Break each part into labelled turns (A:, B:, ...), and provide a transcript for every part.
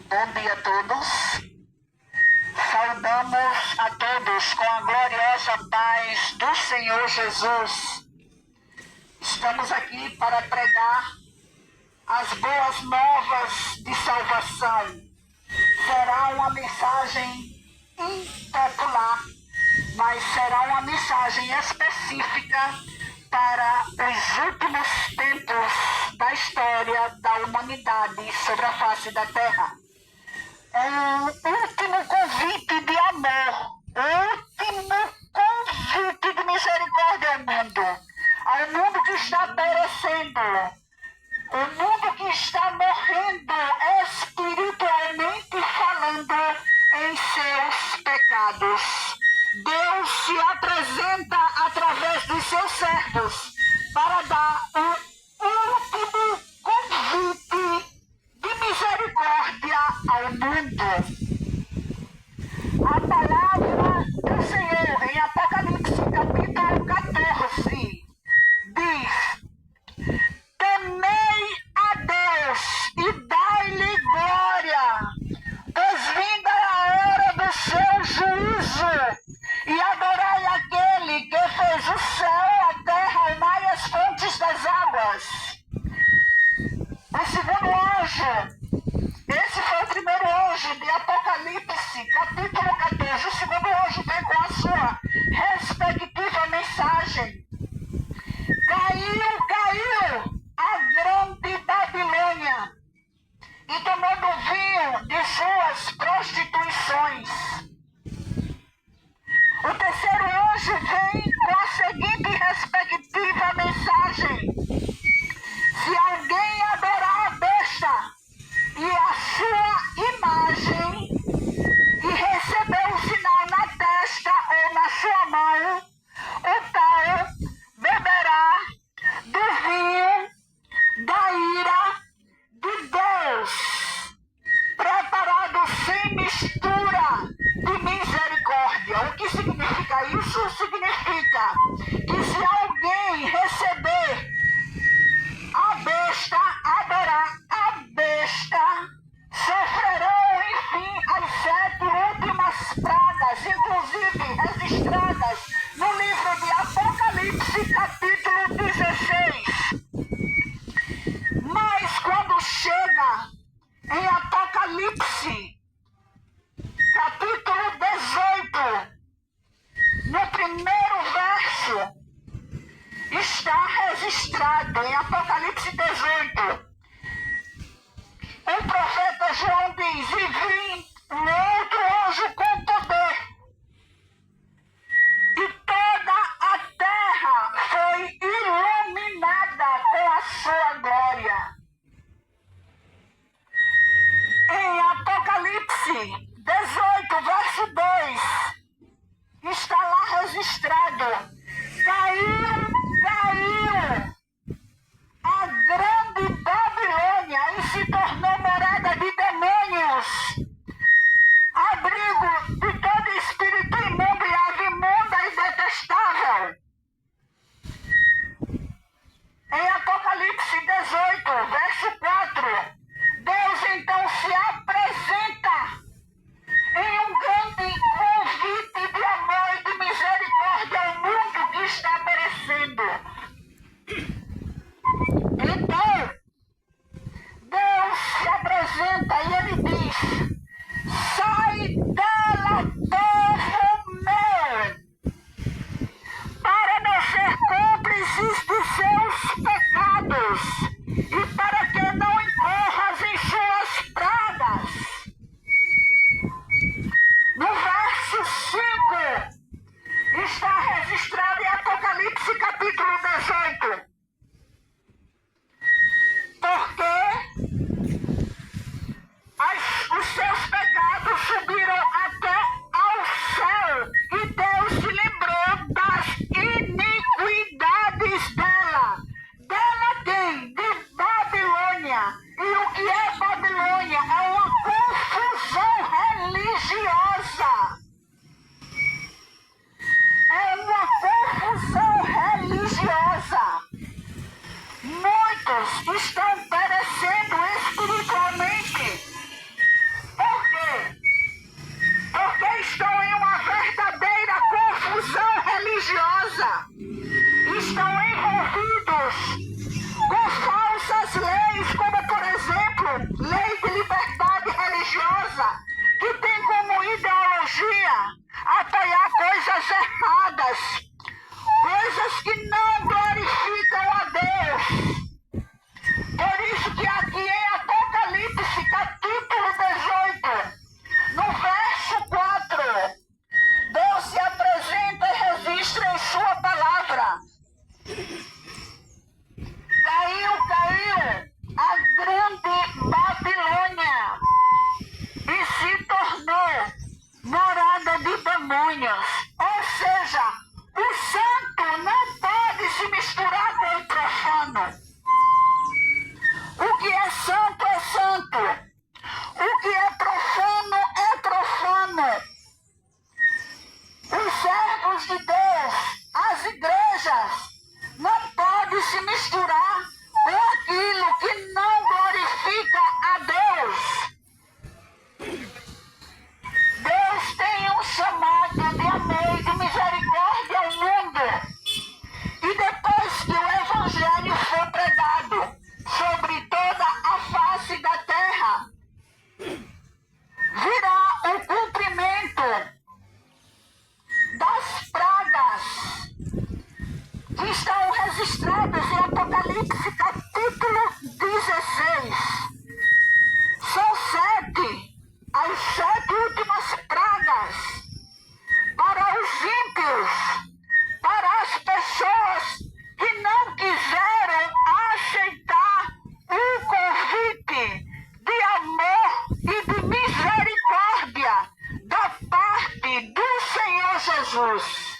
A: Bom dia a todos. Saudamos a todos com a gloriosa paz do Senhor Jesus. Estamos aqui para pregar as boas novas de salvação. Será uma mensagem impopular, mas será uma mensagem específica para os últimos tempos da história da humanidade sobre a face da Terra. Um último convite de amor, último convite de misericórdia ao mundo que está perecendo, o mundo que está morrendo espiritualmente falando em seus pecados. Deus se apresenta através dos seus servos para dar um último convite de misericórdia ao mundo. A palavra do Senhor em Apocalipse capítulo 14 diz: temei a Deus e dai-lhe glória, pois vinda é a hora do seu juízo, e adorai aquele que fez o céu, a terra, o mar e as fontes das águas. O segundo anjo, esse foi o primeiro anjo de Apocalipse, capítulo 14. O segundo anjo vem com a sua respectiva mensagem. Caiu a grande Babilônia e tomou do vinho de suas prostituições. O terceiro anjo vem com a seguinte respectiva mensagem: se alguém adorar a besta e a sua imagem e receber um sinal na testa ou na sua mão, o tal beberá do vinho da ira de Deus, preparado sem mistura de misericórdia. O que significa isso? Significa que se alguém receber a besta, adorar a besta, sofrerão, enfim, as 7 últimas pragas, inclusive registradas no livro de Apocalipse, capítulo 16. Mas quando chega em Apocalipse, capítulo 18, no primeiro verso, está registrado em Apocalipse 18. O profeta João diz: e vi um outro anjo com poder, e toda a terra foi iluminada com a sua glória. Em Apocalipse 18, verso 2, está lá registrado: caiu a grande Babilônia e se tornou morada de demônios, abrigo de todo espírito imundo e ave imunda e detestável. Em Apocalipse 18, verso 4, Deus então se apresenta em um grande convite de amor e de misericórdia ao mundo que está perecendo. Então, Deus se apresenta e ele diz: sai dela, povo meu, para não ser cúmplices de seus pecados e para que não incorras em suas pragas. No verso 5 está registrado em Apocalipse capítulo 18. Porque os seus pecados subiram até ao céu e Deus se lembrou das iniquidades dela. Dela quem? De Babilônia. E o que é Babilônia? É uma confusão religiosa. É uma confusão religiosa. Muitos estão perecendo espiritualmente com falsas leis, como por exemplo, lei de liberdade religiosa, que tem como ideologia apoiar coisas erradas, coisas que não glorificam a Deus. Por isso que aqui em Apocalipse, capítulo 18, no verso 4, Deus se apresenta e registra em sua palavra. Caiu a grande Babilônia e se tornou morada de demônios. Ou seja, o santo não pode se misturar com o profano. O que é santo é santo. O que é profano é profano. Os servos de Deus, as igrejas, não podem se misturar com aquilo que não glorifica a Deus. Deus tem um chamado de amor e de misericórdia ao mundo. E depois que o Evangelho for pregado sobre toda a face da terra, virá o cumprimento das pragas que estão registradas em Apocalipse capítulo 16. São 7, as 7 últimas pragas para os ímpios, para as pessoas que não quiseram aceitar o convite de amor e de misericórdia da parte do Senhor Jesus.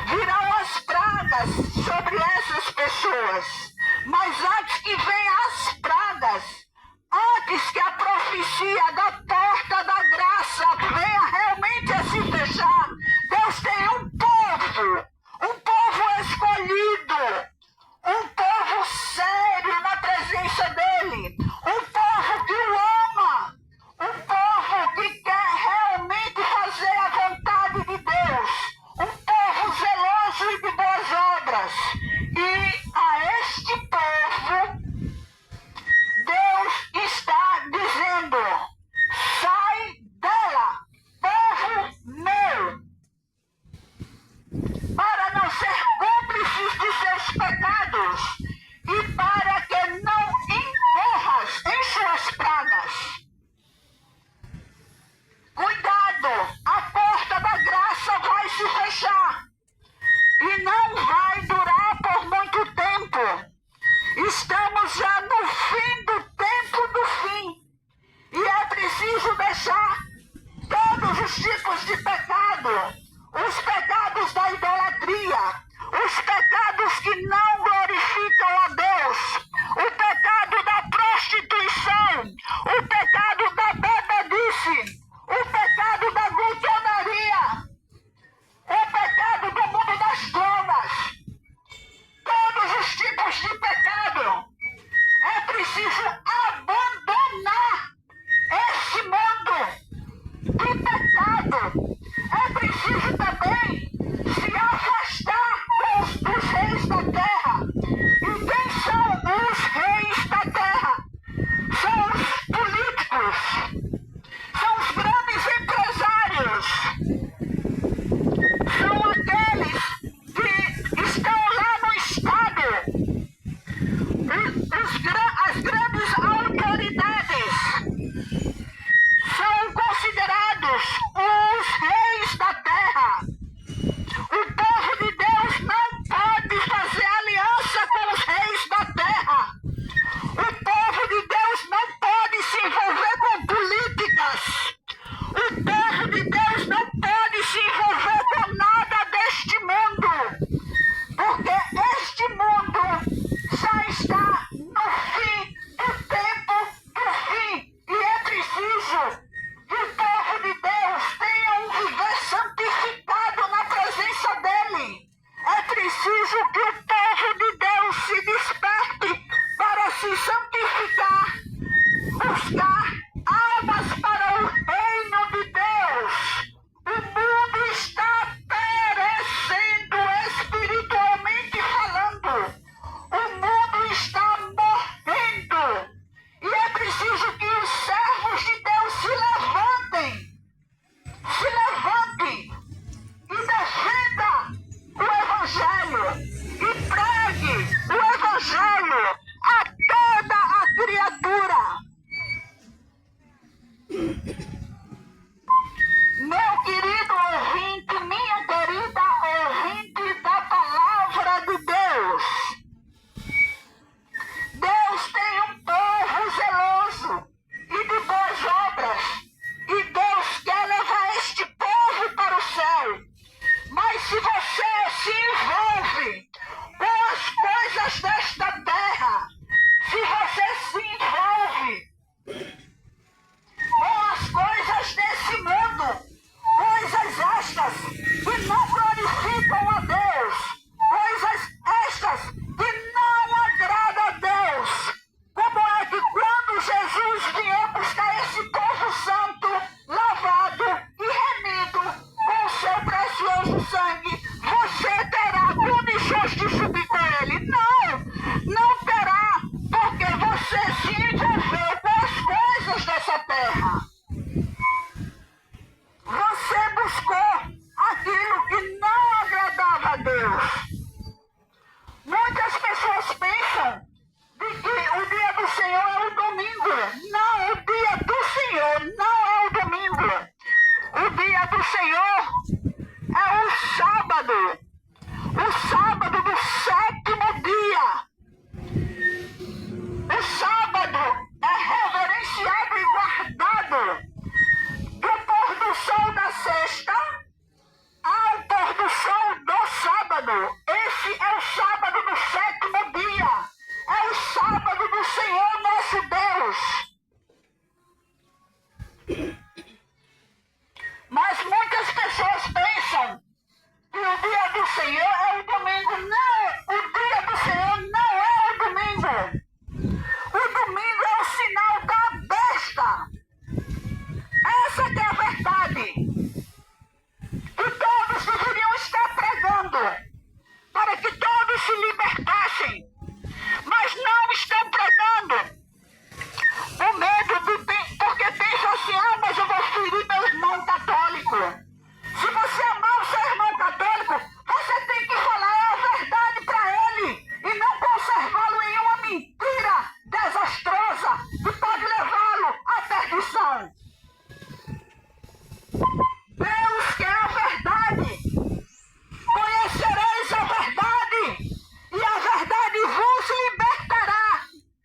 A: Virão as pragas sobre essas pessoas, mas antes que venham as pragas, antes que a profecia da porta da graça venha realmente a se fechar, Deus tem um povo escolhido, um povo sério na presença dele, um povo que o ama, um povo que quer realmente fazer a vontade de Deus, um povo zeloso e de boas obras. E a este povo, Deus está dizendo: sai dela, povo meu, para não ser cúmplices de seus pecados e para que não incorras em suas pragas. Cuidado, a porta da graça vai se fechar e não vai durar por muito tempo. Estamos já no fim do tempo do fim e é preciso deixar todos os tipos de pecado, os pecados da idolatria, os pecados que não glorificam a Deus, o pecado da prostituição, o pecado da bebedice, o pecado da glutonaria, o pecado do mundo das drogas, todos os tipos de pecado. É preciso abandonar esse mundo de pecado. É preciso também se afastar dos reis da terra. E quem são os reis da terra? São os políticos, são os grandes empresários, são aqueles que estão lá no Estado, as grandes autoridades são considerados os reis da terra. O povo de Deus não pode fazer aliança com os reis da terra. O povo de Deus não pode se envolver com políticas. O povo de Deus não pode se envolver com nada deste mundo, porque este mundo já está no fim do tempo do fim e é preciso que o povo de Deus tenha um viver santificado na presença dele. É preciso que o povo de Deus se desperte para se santificar, buscar almas para o reino de Deus. O mundo está perecendo espiritualmente falando. O mundo de que o dia do Senhor é o domingo. Não, o dia do Senhor não é o domingo. O dia do Senhor é o sábado. O sábado do sétimo dia. O sábado é reverenciado e guardado do pôr do sol da sexta ao pôr do sol do sábado. Esse é o sábado do sétimo dia. É o sábado do Senhor nosso Deus. Mas muitas pessoas pensam que o dia do Senhor é o domingo. Não, o dia do Senhor não é o domingo. O domingo é o sinal da besta. Essa que é a verdade. Que todos deveriam estar pregando, para que todos se libertassem. Mas não estão pregando. O medo porque pensam assim, mas eu vou ferir meu irmão católico. Se você amar o seu irmão católico, você tem que falar a verdade para ele e não conservá-lo em uma mentira desastrosa que pode levá-lo à perdição. Deus quer a verdade. Conhecereis a verdade e a verdade vos libertará.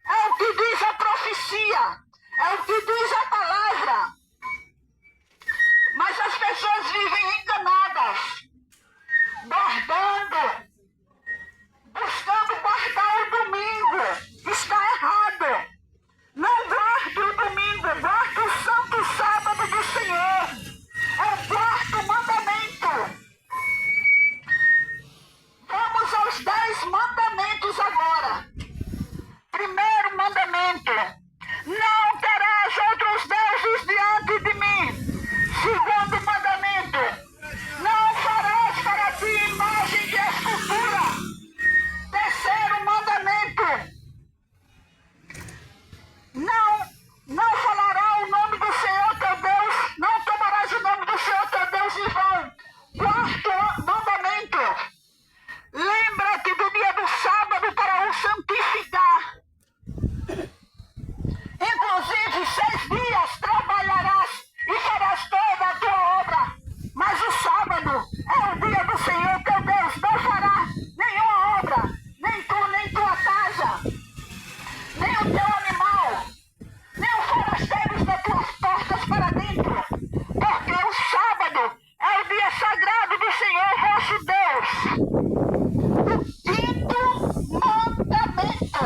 A: É o que diz a profecia. É o que diz a palavra. Mas as pessoas vivem enganadas, guardando, buscando guardar o domingo. Está errado. Não guarde o domingo, guarde o santo sábado do Senhor. É o quarto mandamento. Vamos aos 10 mandamentos agora. Primeiro mandamento: não terás outros deuses diante de mim. Segundo mandamento: não farás para ti imagem de escultura. Terceiro mandamento: não falará o nome do Senhor teu Deus, não tomarás o nome do Senhor teu Deus em vão. Quarto mandamento: lembra-te do dia do sábado para o santificar. Inclusive 6 dias trabalharás e farás toda a tua obra, mas o sábado é o dia do Senhor teu Deus. Não fará nenhuma obra, nem tu, nem tua casa, nem o teu animal, nem os forasteiros das tuas portas para dentro, porque o sábado é o dia sagrado do Senhor vosso Deus. O quinto mandamento: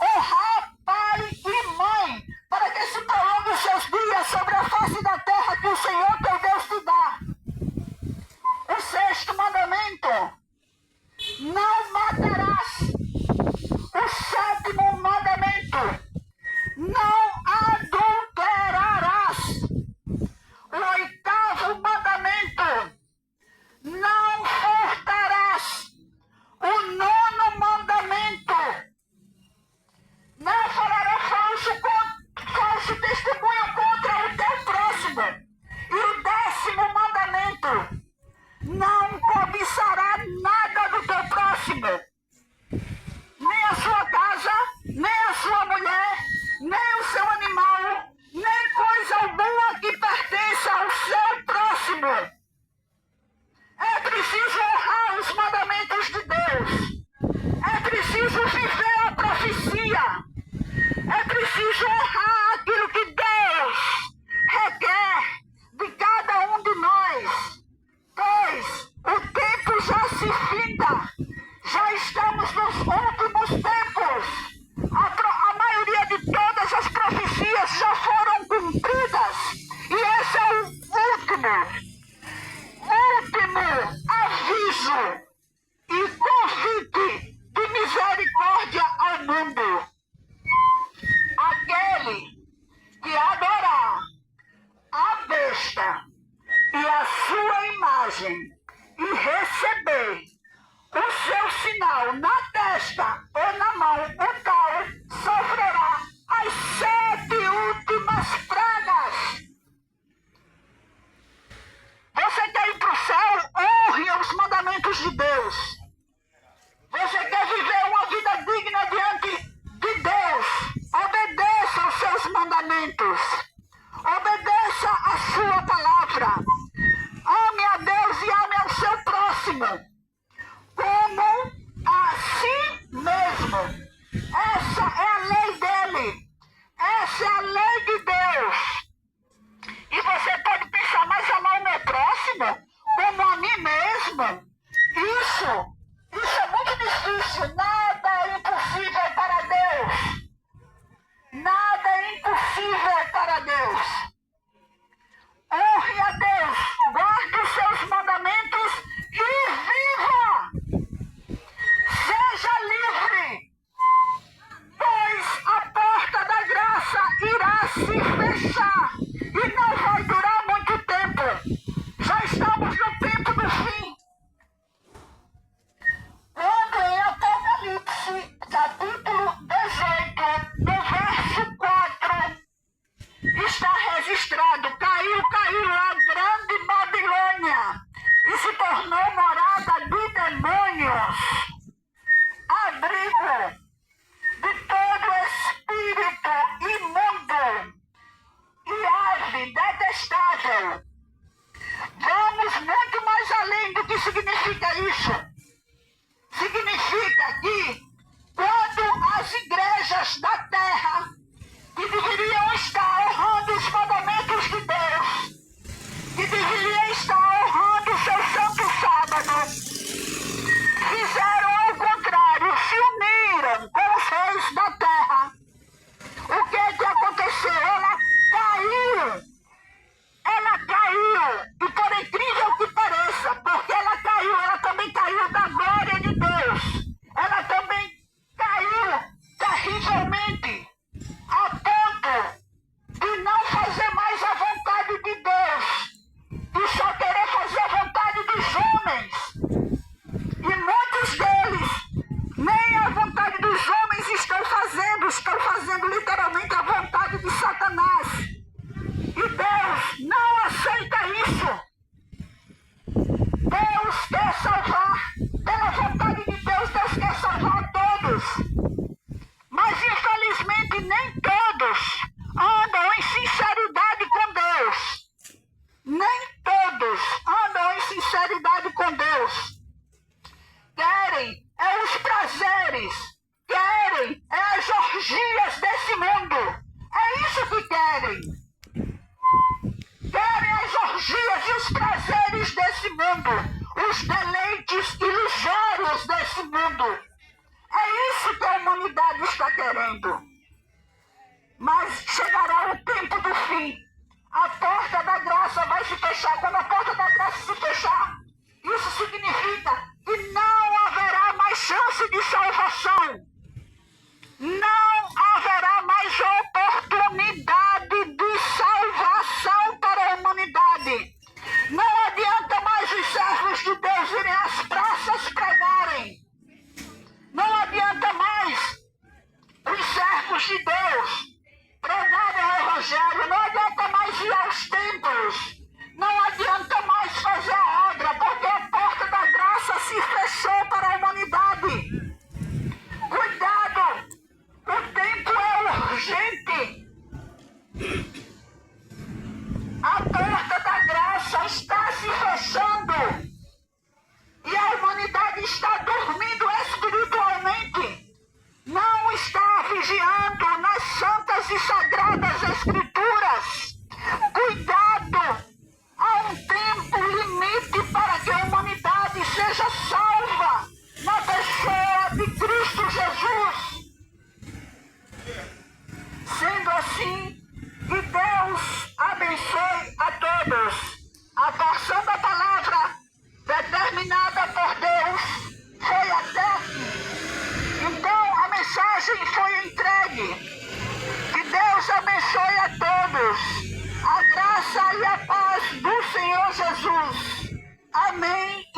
A: honrar pai e mãe, para que se prolongue os seus dias sobre a face da terra que o Senhor teu Deus te dá. O sexto mandamento: não matarás. O sétimo mandamento: não adulterarás. O oitavo mandamento: não furtarás. O nono mandamento: não falarás falso testemunho contra o teu próximo. E o 10º mandamento: não cobiçará nada do teu próximo. Nem a sua casa, nem a sua mulher, nem o seu animal, nem coisa alguma que pertença ao seu próximo. É preciso honrar os mandamentos de Deus. É preciso viver a profecia. É preciso honrar aquilo que Deus requer de cada um de nós. Pois o tempo já se finda. Já estamos nos últimos tempos. A maioria de todas as profecias já foram cumpridas. E esse é o último aviso e convite de misericórdia ao mundo. Aquele que adorar a besta e a sua imagem e receber o seu sinal na testa ou na mão, o tal sofrerá as 7 últimas pragas. Você quer ir para o céu? Honre os mandamentos de Deus. Você quer viver uma vida digna diante de se fechar e não vai durar muito tempo. Já estamos no tempo do fim. Quando em Apocalipse, capítulo 18, no verso 4, está registrado: caiu a grande Babilônia e se tornou morada de demônios, abrigo de todo espírito imundo e ave detestável. Vamos muito mais além do que significa isso. Significa que quando as igrejas da terra, que deveriam estar honrando os mandamentos de Deus, que deveriam estar honrando o seu santo sábado, fizeram ao contrário, se uniram com os reis da terra. O que aconteceu? Ela caiu, e por incrível que pareça, porque ela também caiu da glória de Deus. Ela também caiu terrivelmente, a ponto de não fazer mais a vontade de Deus, e só querer fazer a vontade dos homens. E muitos deles, nem a vontade dos homens estão fazendo literalmente a vontade de Satanás. E Deus não aceita isso. Deus quer salvar, pela vontade de Deus, Deus quer salvar todos. Mas infelizmente nem todos andam em sinceridade com Deus. Nem todos andam em sinceridade com Deus. Querem os prazeres, querem as orgias desse mundo. É isso que querem. Querem as orgias e os prazeres desse mundo, os deleites ilusórios desse mundo. É isso que a humanidade está querendo. Mas chegará o tempo do fim. A porta da graça vai se fechar. Quando a porta da graça se fechar, isso significa que não haverá mais chance de salvação. Não haverá mais oportunidade de salvação para a humanidade. Não adianta mais os servos de Deus irem às praças pregarem. Não adianta mais os servos de Deus pregarem o evangelho. Não adianta mais ir aos templos. Não adianta mais fazer a obra, porque a porta da graça se fechou para a humanidade. Cuidado! O tempo é urgente. A porta da graça está se fechando. E a humanidade está dormindo espiritualmente. Não está vigiando nas santas e sagradas escrituras. Cuidado! Há um tempo limite para que a humanidade seja salva na pessoa de Cristo Jesus. Sendo assim, que Deus abençoe a todos. A porção da palavra determinada por Deus foi até aqui. Então a mensagem foi entregue. Que Deus abençoe a todos. A graça e a paz do Senhor Jesus. Amém.